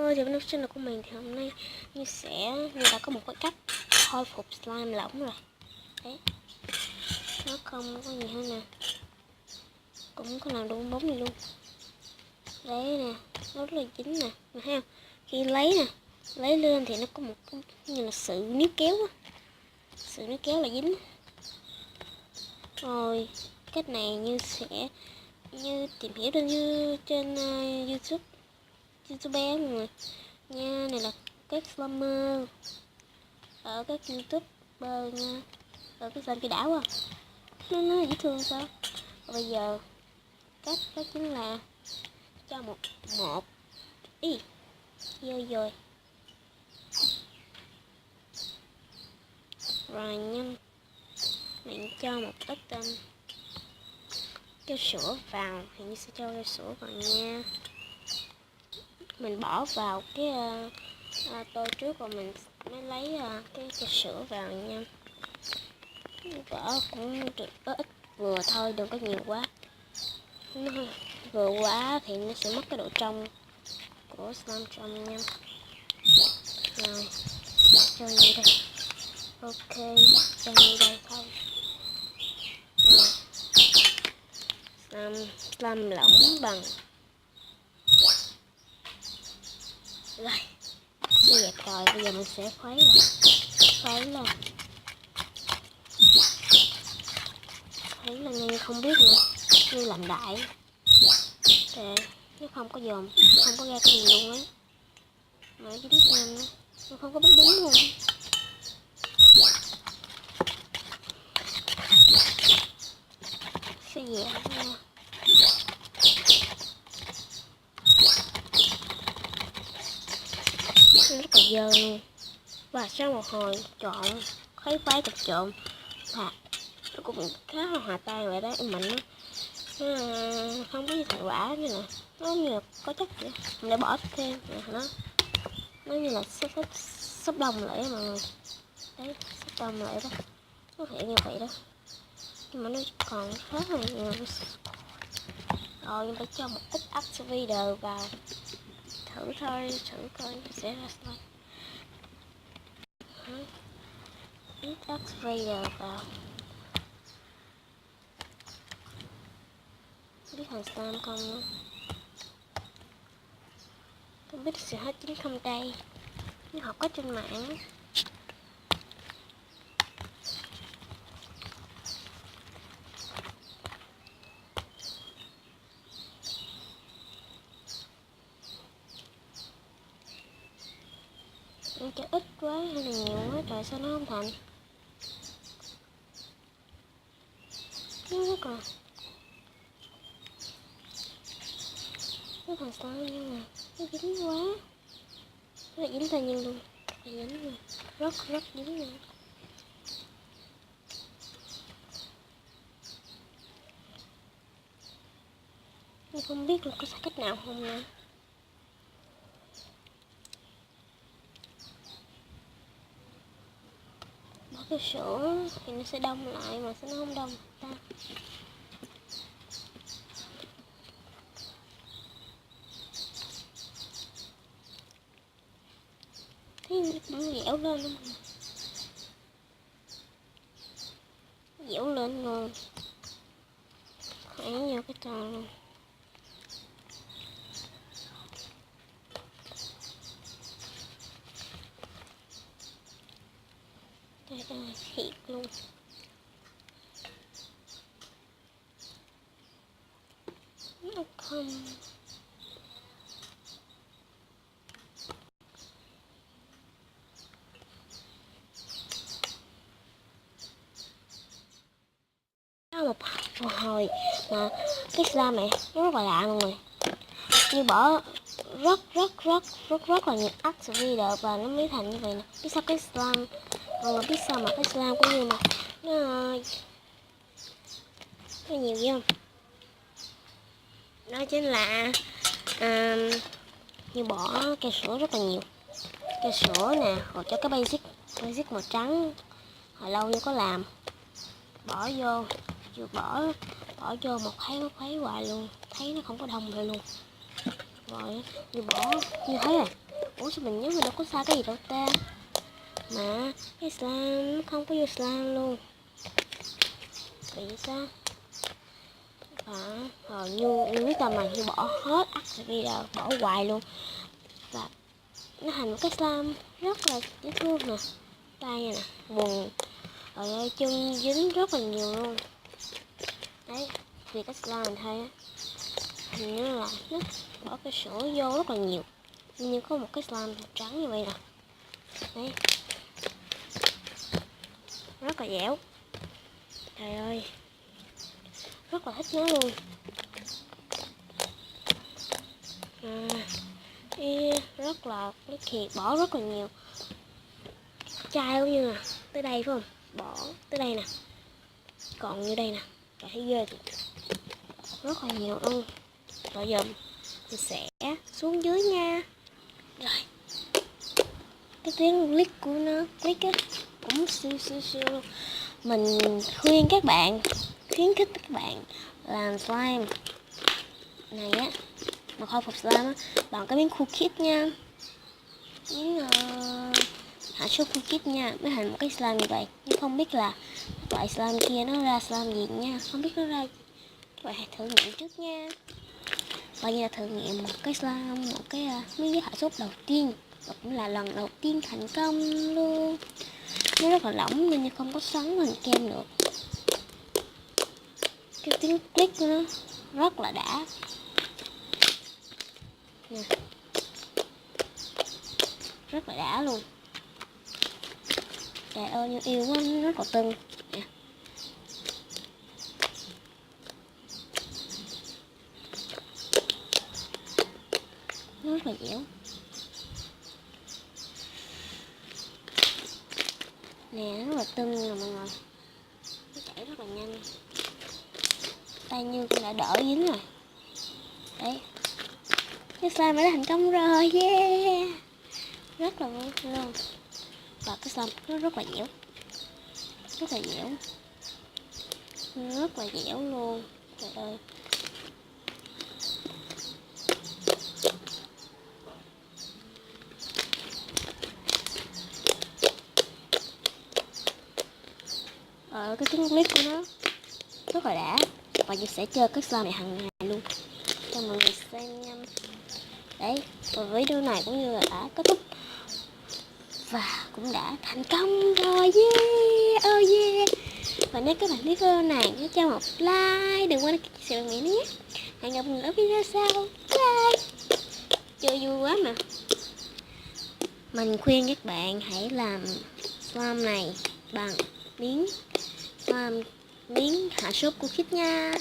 Hello, chào các sinh của mình. Thì hôm nay như đã có một cái cách khôi phục slime lỏng rồi. Đấy, nó không có gì hết nè, cũng có làm đúng bóng này luôn. Đấy nè, nó rất là dính nè, mà thấy không? Khi lấy lên thì nó có một cái như là sự níu kéo á, sự níu kéo là dính. Rồi cách này như tìm hiểu trên YouTube mọi người nha. Này là các slammer ở các YouTuber nha, ở cái kênh cái đảo à, nó dễ thương sao. Và bây giờ cách đó chính là cho một ý rồi nha, mình cho một ít cho sữa vào, thì như sẽ cho sữa vào nha. Mình bỏ vào cái tô trước rồi mình mới lấy cái cho sữa vào nha. Bỏ cũng được ít vừa thôi, đừng có nhiều quá. Nó vừa quá thì nó sẽ mất cái độ trong của slime trong nha. Rồi cho như đây, ok, cho như đây thôi. Slime lỏng bằng rồi như vậy. Rồi bây giờ mình sẽ khuấy lên như không biết nữa, như làm đại để nó không có dòm, không có ra cái gì luôn ấy, mà nó dính thêm nữa, nó không có biết đứng luôn. Sẽ dẻ nha, nó rất là dơ luôn. Và sau một hồi trộn khuấy cực trộn và nó cũng khá là hòa tan vậy đó, mạnh nó không có gì thành quả như là nó như là có chất vậy. Mình để bỏ thêm nó như là sắp đông lại mọi người. Đấy, sắp đông lại đó, nó thể như vậy đó, nhưng mà nó còn khá là nhiều. Rồi mình phải cho một ít activator vào, thử coi sẽ ra sao. Ít activator vào, biết thành slime không nữa. Không biết sẽ hết chính không đây, nhưng học có trên mạng. Ăn cho ít quá hay là nhiều quá trời sao nó không thành. Nó còn nó thành slime nhưng mà nó dính quá, nó là dính tay nhân luôn, dính luôn, rất dính luôn. Nhưng không biết là có cách nào không nữa. Bỏ cái sữa thì nó sẽ đông lại, mà sao nó không đông ta. Thấy cũng dẻo lên luôn, dẻo lên rồi, khoảng vô cái tròn luôn. Trời ơi, thiệt luôn. Nó không một hồi mà cái slime này nó rất là lạ mọi người, như bỏ rất là nhiều activator và nó mới thành như vậy nè. Biết sao cái slime, mọi người biết sao mà cái slime cũng như mà nó nhiều gì không? Đó chính là như bỏ cây sữa rất là nhiều, cây sữa nè, rồi cho cái basic màu trắng, hồi lâu như có làm, bỏ vô một khuấy hoài luôn, thấy nó không có đông lại luôn. Rồi như bỏ như thế này, Ủa sao mình nhớ mình đâu có sai cái gì đâu ta. Mà cái slime không có vô slime luôn. Bị sao? Rồi như biết tao mà như bỏ hết accessory ra, bỏ hoài luôn. Và nó thành một cái slime rất là dễ thương nè. Tay nè, quần, rồi ơi, chân dính rất là nhiều luôn. Đấy, vì cái slime mình thấy á, hình như là nó bỏ cái sữa vô rất là nhiều. Nhưng có một cái slime trắng như vậy nè. Đấy, rất là dẻo. Trời ơi, rất là thích nó luôn. Rất là cái thiệt, bỏ rất là nhiều chai cũng như là tới đây phải không, bỏ tới đây nè, còn như đây nè, cả thấy ghê rất là nhiều luôn. Rồi giờ mình sẽ xuống dưới nha. Rồi cái tiếng click của nó, click á, cũng siêu luôn. Mình khuyên các bạn, khuyến khích các bạn làm slime này á, mà khôi phục slime á, bằng cái miếng cookie nha, miếng hạt số cookie nha, mới thành một cái slime như vậy. Nhưng không biết là loại slime kia nó ra slime gì nha, không biết nó ra. Các bạn hãy thử nghiệm trước nha. Coi như là thử nghiệm một cái slime, một cái miếng hạ sốt đầu tiên, và cũng là lần đầu tiên thành công luôn. Nó rất là lỏng nên không có xoắn hình kem được. Cái tiếng click của nó rất là đã nè, rất là đã luôn. Trời ơi như yêu quá, nó rất là tưng nè. Nó rất là dẻo nè, rất là tưng nè mọi người. Nó chảy rất là nhanh, tay Như cũng đã đỡ dính rồi. Đấy, cái slime đã thành công rồi, yeah, rất là vui luôn. Và cái slime nó rất là dẻo, rất là dẻo, rất là dẻo luôn. Trời ơi, cái tiếng click của nó rất là đã. Và Như sẽ chơi cái slime này hàng ngày luôn cho mọi người xem nha. Đấy, và video này cũng như là đã kết thúc và cũng đã thành công rồi, yeah, oh yeah. Và nếu các bạn thích video này nhớ cho một like, đừng quên chia sẻ với mình nhé. Hẹn gặp mình ở video sau, bye. Chơi vui quá mà. Mình khuyên các bạn hãy làm slime này bằng miếng hạ sốt cookie nha.